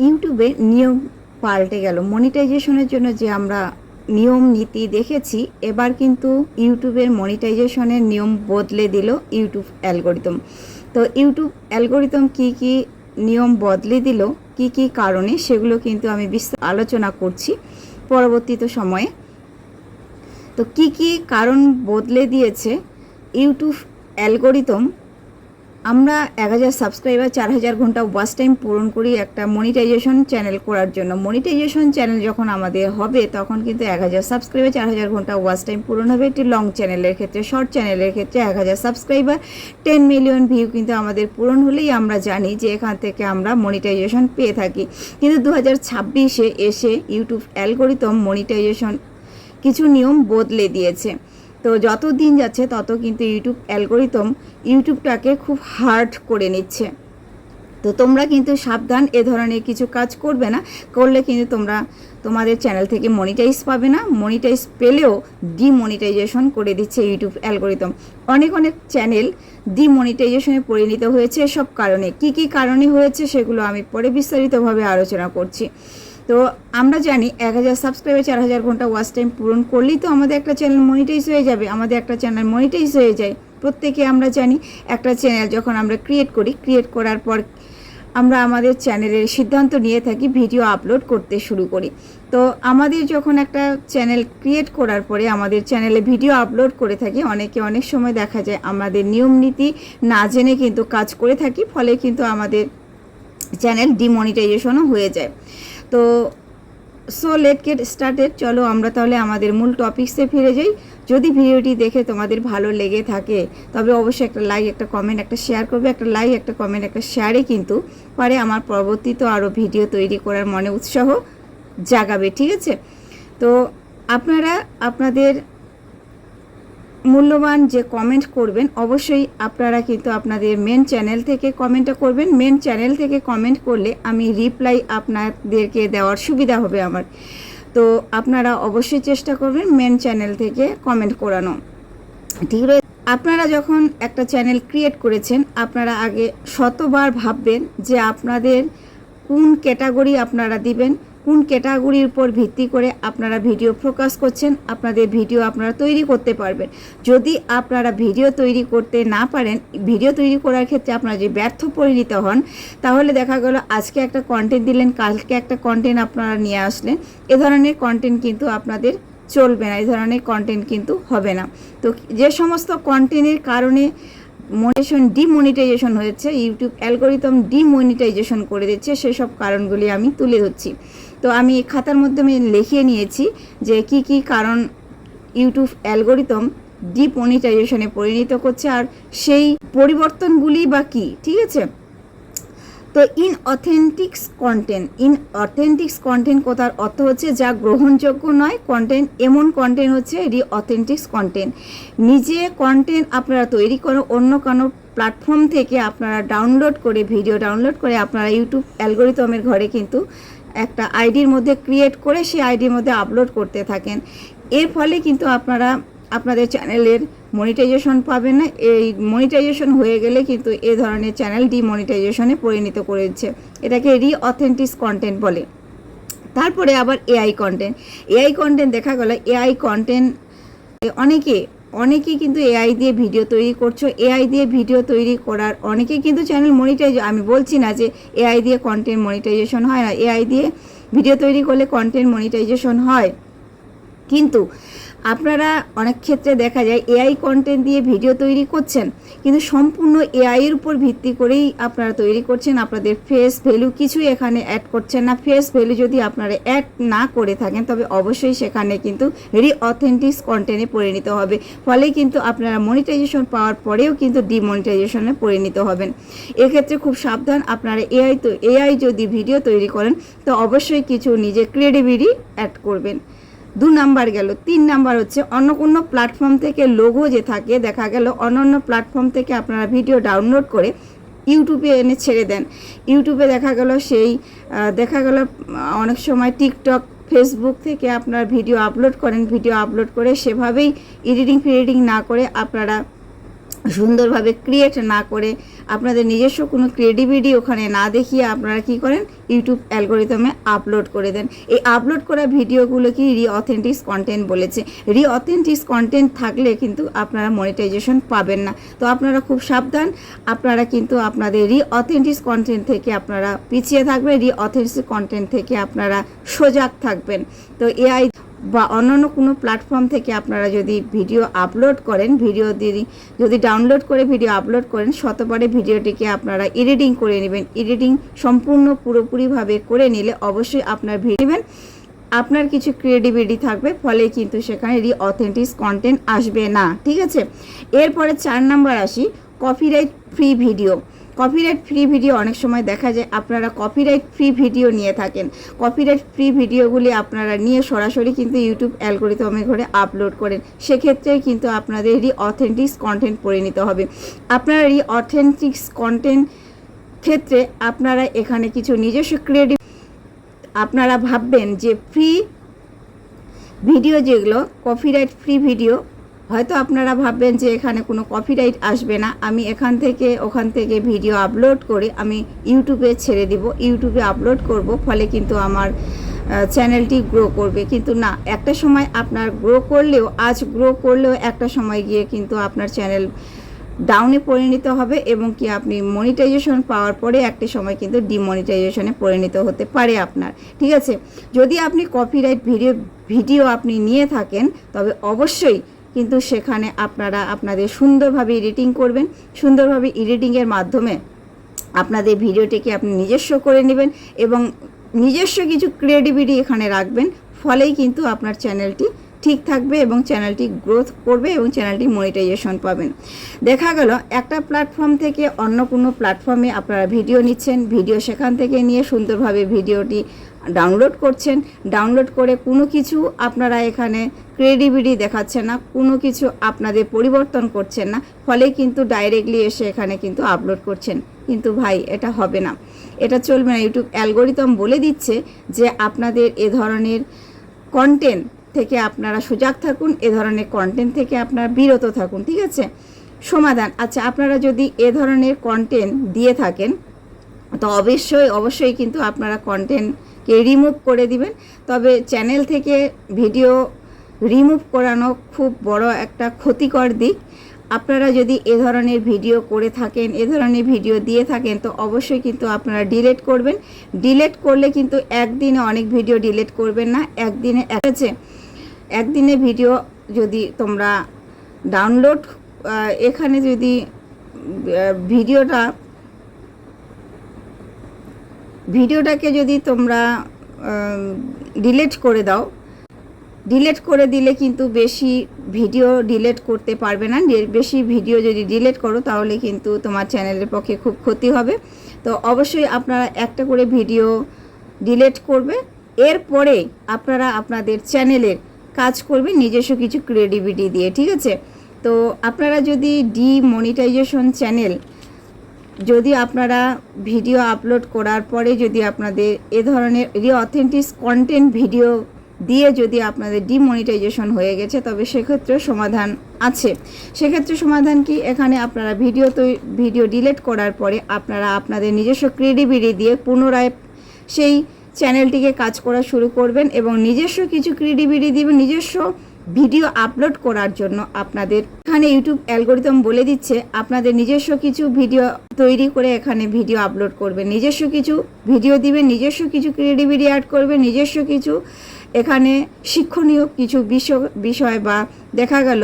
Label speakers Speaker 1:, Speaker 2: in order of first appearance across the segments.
Speaker 1: ইউটিউবে নিয়ম পাল্টে গেল। মনিটাইজেশনের জন্য যে আমরা নিয়ম নীতি দেখেছি, এবার কিন্তু ইউটিউবের মনিটাইজেশনের নিয়ম বদলে দিল ইউটিউব অ্যালগোরিদম। তো ইউটিউব অ্যালগোরিদম কি নিয়ম বদলে দিল, কি কারণে, সেগুলো কিন্তু আমি আলোচনা করছি পরবর্তীত সময়ে। তো কি কারণ বদলে দিয়েছে ইউটিউব অ্যালগোরিদম। আমরা 1000 সাবস্ক্রাইবার 4000 ঘন্টা ওয়াচ টাইম পূরণ করি একটা মনিটাইজেশন চ্যানেল করার জন্য। মনিটাইজেশন চ্যানেল যখন আমাদের হবে তখন কিন্তু 1000 সাবস্ক্রাইবার 4000 ঘন্টা ওয়াচ টাইম পূরণ হবে। একটি লং চ্যানেলের ক্ষেত্রে, শর্ট চ্যানেলের ক্ষেত্রে 1000 সাবস্ক্রাইবার 10 মিলিয়ন ভিউ কিন্তু আমাদের পূরণ হলেই আমরা জানি যে এখান থেকে আমরা মনিটাইজেশন পেয়ে থাকি। কিন্তু 2026-এ এসে ইউটিউব অ্যালগোরিদম মনিটাইজেশন কিছু নিয়ম বদলে দিয়েছে। তো যত দিন যাচ্ছে তত কিন্তু ইউটিউব অ্যালগোরিদম ইউটিউবটাকে খুব হার্ড করে নিচ্ছে। তো তোমরা কিন্তু সাবধান, এ ধরনের কিছু কাজ করবে না। করলে কিন্তু তোমাদের চ্যানেল থেকে মনিটাইজ পাবে না। মনিটাইজ পেলেও ডিমনিটাইজেশন করে দিচ্ছে ইউটিউব অ্যালগোরিদম। অনেক চ্যানেল ডিমনিটাইজেশনে পরিণত হয়েছে এসব কারণে। কি কারণে হয়েছে সেগুলো আমি পরে বিস্তারিতভাবে আলোচনা করছি। তো আমরা জানি 1000 সাবস্ক্রাইবার 4000 ঘন্টা ওয়াচ টাইম পূরণ করলেই তো আমাদের একটা চ্যানেল মনিটাইজ হয়ে যাবে। আমাদের একটা চ্যানেল মনিটাইজ হয়ে যায়, প্রত্যেকে আমরা জানি। একটা চ্যানেল যখন আমরা ক্রিয়েট করার পর আমরা আমাদের চ্যানেলের সিদ্ধান্ত নিয়ে থাকি ভিডিও আপলোড করতে শুরু করি। তো আমাদের যখন একটা চ্যানেল ক্রিয়েট করার পরে আমাদের চ্যানেলে ভিডিও আপলোড করে থাকি, অনেক সময় দেখা যায় আমাদের নিয়ম নীতি না জেনে কিন্তু কাজ করে থাকি, ফলে কিন্তু আমাদের চ্যানেল ডিমনিটাইজেশনও হয়ে যায়। তো লেট গেট স্টার্টেড। চলো আমরা তাহলে আমাদের মূল টপিকসে ফিরে যাই। যদি ভিডিওটি দেখে তোমাদের ভালো লেগে থাকে তবে অবশ্যই একটা লাইক, একটা কমেন্ট, একটা শেয়ার করবে। একটা লাইক, একটা কমেন্ট, একটা শেয়ারে কিন্তু পারে আমার পরবর্তীতে আরও ভিডিও তৈরি করার মনে উৎসাহ জাগাবে, ঠিক আছে? তো আপনারা আপনাদের মূল্যবান যে কমেন্ট করবেন, অবশ্যই আপনারা কিন্তু আপনাদের মেন চ্যানেল থেকে কমেন্টটা করবেন। মেন চ্যানেল থেকে কমেন্ট করলে আমি রিপ্লাই আপনাদেরকে দেওয়ার সুবিধা হবে আমার। তো আপনারা অবশ্যই চেষ্টা করবেন মেন চ্যানেল থেকে কমেন্ট করানো, ঠিক রয়েছে? আপনারা যখন একটা চ্যানেল ক্রিয়েট করেছেন, আপনারা আগে শতবার ভাববেন যে আপনাদের কোন ক্যাটাগরি আপনারা দিবেন, কোন ক্যাটাগরির উপর ভিত্তি করে আপনারা ভিডিও ফোকাস করছেন, আপনাদের ভিডিও আপনারা তৈরি করতে পারবেন। যদি আপনারা ভিডিও তৈরি করতে না পারেন, ভিডিও তৈরি করার ক্ষেত্রে আপনারা যে ব্যর্থ পরিণত হন, তাহলে দেখা গেল আজকে একটা কন্টেন্ট দিলেন, কালকে একটা কন্টেন্ট আপনারা নিয়ে আসলেন, এ ধরনের কন্টেন্ট কিন্তু আপনাদের চলবে না, এই ধরনের কন্টেন্ট কিন্তু হবে না। তো যে সমস্ত কন্টেন্টের কারণে ডিমনিটাইজেশন হয়েছে, ইউটিউব অ্যালগোরিদম ডিমনিটাইজেশন করে দিচ্ছে, সেসব কারণগুলি আমি তুলে ধরছি। তো আমি খাতার মাধ্যমে লিখিয়ে নিয়েছি যে কি কারণ ইউটিউব অ্যালগোরিদম ডিমনিটাইজেশনে পরিণত করছে আর সেই পরিবর্তনগুলি বা কি, ঠিক আছে? তো ইনঅথেন্টিক্স কন্টেন্ট কথার অর্থ হচ্ছে যা গ্রহণযোগ্য নয় কন্টেন্ট। এমন কন্টেন্ট হচ্ছে অথেন্টিক্স কন্টেন্ট। নিজে কন্টেন্ট আপনারা তৈরি করে অন্য কোনো প্ল্যাটফর্ম থেকে আপনারা ভিডিও ডাউনলোড করে আপনারা ইউটিউব অ্যালগোরিদমের ঘরে কিন্তু একটা আইডির মধ্যে ক্রিয়েট করে সেই আইডির মধ্যে আপলোড করতে থাকেন। এর ফলে কিন্তু আপনারা আপনাদের চ্যানেলের মনিটাইজেশন পাবেন না। এই মনিটাইজেশন হয়ে গেলে কিন্তু এ ধরনের চ্যানেল ডিমনিটাইজেশনে পরিণত করেছে। এটাকে অথেন্টিক্স কন্টেন্ট বলে। তারপরে আবার এআই কন্টেন্ট দেখা গেল এআই কন্টেন্ট অনেকেই কিন্তু এআই দিয়ে ভিডিও তৈরি করছো। এআই দিয়ে ভিডিও তৈরি করার অনেকেই কিন্তু চ্যানেল আমি বলছি না যে এআই দিয়ে কন্টেন্ট মনিটাইজেশন হয় না। এআই দিয়ে ভিডিও তৈরি করলে কন্টেন্ট মনিটাইজেশন হয়, কিন্তু আপনারা অনেক ক্ষেত্রে দেখা যায় এআই কন্টেন্ট দিয়ে ভিডিও তৈরি করছেন, কিন্তু সম্পূর্ণ এআইয়ের উপর ভিত্তি করেই আপনারা তৈরি করছেন। আপনাদের ফেস ভ্যালু কিছু এখানে অ্যাড করছেন না। ফেস ভ্যালু যদি আপনারা অ্যাড না করে থাকেন তবে অবশ্যই সেখানে কিন্তু অথেন্টিক্স কন্টেন্টে পরিণত হবে। ফলে কিন্তু আপনারা মনিটাইজেশন পাওয়ার পরেও কিন্তু ডিমনিটাইজেশনে পরিণত হবেন। এক্ষেত্রে খুব সাবধান। আপনারা এআই যদি ভিডিও তৈরি করেন তো অবশ্যই কিছু নিজে ক্রিয়েটিভিটি অ্যাড করবেন। 2 নাম্বার গেল। 3 নাম্বার হচ্ছে অন্য কোনো প্ল্যাটফর্ম থেকে লোগো যে থাকে, দেখা গেল অন্য প্ল্যাটফর্ম থেকে আপনারা ভিডিও ডাউনলোড করে ইউটিউবে এনে ছেড়ে দেন। ইউটিউবে দেখা গেল অনেক সময় টিকটক, ফেসবুক থেকে আপনারা ভিডিও আপলোড করে সেভাবেই এডিটিং না করে আপনারা সুন্দরভাবে ক্রিয়েট না করে, আপনাদের নিজস্ব কোনো ক্রিয়েটিভিটি ওখানে না দেখিয়ে আপনারা কি করেন, ইউটিউব অ্যালগোরিদমে আপলোড করে দেন। এই আপলোড করা ভিডিওগুলো কি অথেন্টিক কন্টেন্ট বলেছে। অথেন্টিক কন্টেন্ট থাকলে কিন্তু আপনারা মনিটাইজেশন পাবেন না। তো আপনারা খুব সাবধান, আপনারা কিন্তু আপনাদের অথেন্টিক কন্টেন্ট থেকে আপনারা পিছিয়ে থাকবেন, অথেন্টিক কন্টেন্ট থেকে আপনারা সজাগ থাকবেন। তো এআই বা অন্যান্য কোনো প্ল্যাটফর্ম থেকে আপনারা যদি ভিডিও আপলোড করেন, ভিডিও দিয়ে যদি ডাউনলোড করে ভিডিও আপলোড করেন, শতবারে ভিডিওটিকে আপনারা এডিটিং করে নেবেন। এডিটিং সম্পূর্ণ পুরোপুরিভাবে করে নিলে অবশ্যই আপনার ভিডিও নেবেন, আপনার কিছু ক্রিয়েটিভিটি থাকবে, ফলে কিন্তু সেখানে অথেন্টিক কন্টেন্ট আসবে না। ঠিক আছে, এরপরে 4 নাম্বার আসি, copyright free video. Copyright free video অনেক সময় দেখা যায় আপনারা কপিরাইট ফ্রি ভিডিও নিয়ে থাকেন। কপিরাইট ফ্রি ভিডিওগুলি আপনারা নিয়ে সরাসরি কিন্তু ইউটিউব অ্যালগোরিদমে করে আপলোড করেন, সেক্ষেত্রে কিন্তু আপনাদের অথেন্টিক কন্টেন্ট পরিণত হবে। আপনারা অথেন্টিক কন্টেন্ট ক্ষেত্রে আপনারা এখানে কিছু নিজস্ব ক্রিয়েটিভ, আপনারা ভাববেন যে ফ্রি ভিডিও যেগুলো কপিরাইট ফ্রি ভিডিও, হয়তো আপনারা ভাববেন যে এখানে কোনো কপিরাইট আসবে না, আমি এখান থেকে ওখান থেকে ভিডিও আপলোড করে আমি ইউটিউবে ছেড়ে দিব, ইউটিউবে আপলোড করব, ফলে কিন্তু আমার চ্যানেলটি গ্রো করবে। কিন্তু না, একটা সময় আপনার গ্রো করলেও, আজ গ্রো করলেও একটা সময় গিয়ে কিন্তু আপনার চ্যানেল ডাউনে পরিণত হবে, এবং কি আপনি মনিটাইজেশন পাওয়ার পরে একটা সময় কিন্তু ডিমনিটাইজেশনে পরিণত হতে পারে আপনার। ঠিক আছে, যদি আপনি কপিরাইট ভিডিও আপনি নিয়ে থাকেন, তবে অবশ্যই কিন্তু সেখানে আপনারা আপনাদের সুন্দরভাবে এডিটিং করবেন, সুন্দরভাবে এডিটিংয়ের মাধ্যমে আপনাদের ভিডিওটিকে আপনি নিজস্ব করে নেবেন এবং নিজস্ব কিছু ক্রিয়েটিভিটি এখানে রাখবেন, ফলেই কিন্তু আপনার চ্যানেলটি ঠিক থাকবে এবং চ্যানেলটি গ্রোথ করবে এবং চ্যানেলটি মনিটাইজেশন পাবেন। দেখা গেল একটা প্ল্যাটফর্ম থেকে অন্য কোনো প্ল্যাটফর্মে আপনারা ভিডিও নিচ্ছেন, ভিডিও সেখান থেকে নিয়ে সুন্দরভাবে ভিডিওটি ডাউনলোড করছেন, ডাউনলোড করে কোনো কিছু আপনারা এখানে ক্রিয়েটিভিটি দেখাচ্ছেন না, কোনো কিছু আপনাদের পরিবর্তন করছেন না, ফলে কিন্তু ডাইরেক্টলি এসে এখানে কিন্তু আপলোড করছেন। কিন্তু ভাই, এটা হবে না, এটা চলবে না। ইউটিউব অ্যালগোরিদম বলে দিচ্ছে যে আপনাদের এ ধরনের কন্টেন্ট থেকে আপনারা সজাগ থাকুন, এ ধরনের কন্টেন্ট থেকে আপনারা বিরত থাকুন। ঠিক আছে, সমাধান, আচ্ছা আপনারা যদি এ ধরনের কন্টেন্ট দিয়ে থাকেন, তো অবশ্যই কিন্তু আপনারা কন্টেন্টকে রিমুভ করে দিবেন। তবে চ্যানেল থেকে ভিডিও রিমুভ করানো খুব বড় একটা ক্ষতিকর দিক। আপনারা যদি এ ধরনের ভিডিও করে থাকেন, এ ধরনের ভিডিও দিয়ে থাকেন, তো অবশ্যই কিন্তু আপনারা ডিলিট করবেন। ডিলিট করলে কিন্তু একদিনে অনেক ভিডিও ডিলিট করবেন না, একদিনে ভিডিও যদি তোমরা ডাউনলোড, এখানে যদি ভিডিওটাকে যদি তোমরা ডিলিট করে দাও, ডিলিট করে দিলে কিন্তু বেশি ভিডিও ডিলিট করতে পারবে না। বেশি ভিডিও যদি ডিলিট করো তাহলে কিন্তু তোমার চ্যানেলের পক্ষে খুব ক্ষতি হবে। তো অবশ্যই আপনারা একটা করে ভিডিও ডিলিট করবে, এরপরে আপনারা আপনাদের চ্যানেলের কাজ করবেন নিজস্ব কিছু ক্রিয়েটিভিটি দিয়ে। ঠিক আছে, তো আপনারা যদি ডিমনিটাইজেশন চ্যানেল, যদি আপনারা ভিডিও আপলোড করার পরে যদি আপনাদের এ ধরনের অথেন্টিক কন্টেন্ট ভিডিও দিয়ে যদি আপনাদের ডিমনিটাইজেশন হয়ে গেছে, তবে সেক্ষেত্রে সমাধান আছে। সেক্ষেত্রে সমাধান কি, এখানে আপনারা ভিডিও ডিলিট করার পরে আপনারা আপনাদের নিজস্ব ক্রিয়েটিভিটি দিয়ে পুনরায় সেই চ্যানেলটিকে কাজ করা শুরু করবেন এবং নিজস্ব কিছু ক্রিয়েটিভিটি দিবেন নিজস্ব ভিডিও আপলোড করার জন্য। আপনাদের এখানে ইউটিউব অ্যালগোরিদম বলে দিচ্ছে আপনাদের নিজস্ব কিছু ভিডিও তৈরি করে এখানে ভিডিও আপলোড করবেন, নিজস্ব কিছু ভিডিও দিবেন, নিজস্ব কিছু ক্রিয়েটিভিটি অ্যাড করবেন, নিজস্ব কিছু এখানে শিক্ষণীয় কিছু বিষয় বা দেখা গেল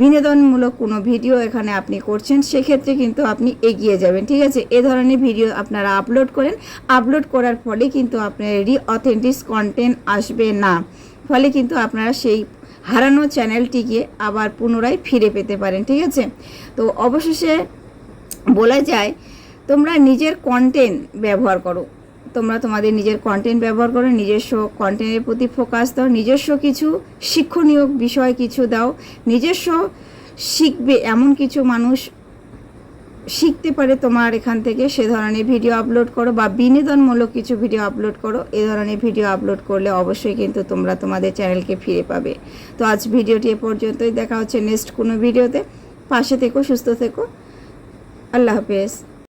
Speaker 1: বিনোদনমূলক কোনো ভিডিও এখানে আপনি করছেন, সেক্ষেত্রে কিন্তু আপনি এগিয়ে যাবেন। ঠিক আছে, এ ধরনের ভিডিও আপনারা আপলোড করেন, আপলোড করার ফলে কিন্তু আপনার অথেন্টিক কন্টেন্ট আসবে না, ফলে কিন্তু আপনারা সেই হারানো চ্যানেলটিকে আবার পুনরায় ফিরে পেতে পারেন। ঠিক আছে, তো অবশেষে বলা যায় তোমরা নিজের কন্টেন্ট ব্যবহার করো, তোমরা তোমাদের নিজের কন্টেন্ট ব্যবহার করো, নিজস্ব কন্টেন্টের প্রতি ফোকাস দাও, নিজস্ব কিছু শিক্ষণীয় বিষয় কিছু দাও, নিজস্ব শিখবে এমন কিছু মানুষ শিখতে পারে তোমার এখান থেকে, সে ধরনের ভিডিও আপলোড করো বা বিনোদনমূলক কিছু ভিডিও আপলোড করো। এ ধরনের ভিডিও আপলোড করলে অবশ্যই কিন্তু তোমরা তোমাদের চ্যানেলকে ফিরে পাবে। তো আজ ভিডিওটি এ পর্যন্তই, দেখা হচ্ছে নেক্সট কোনো ভিডিওতে। পাশে থেকো, সুস্থ থেকো। আল্লাহ হাফেজ।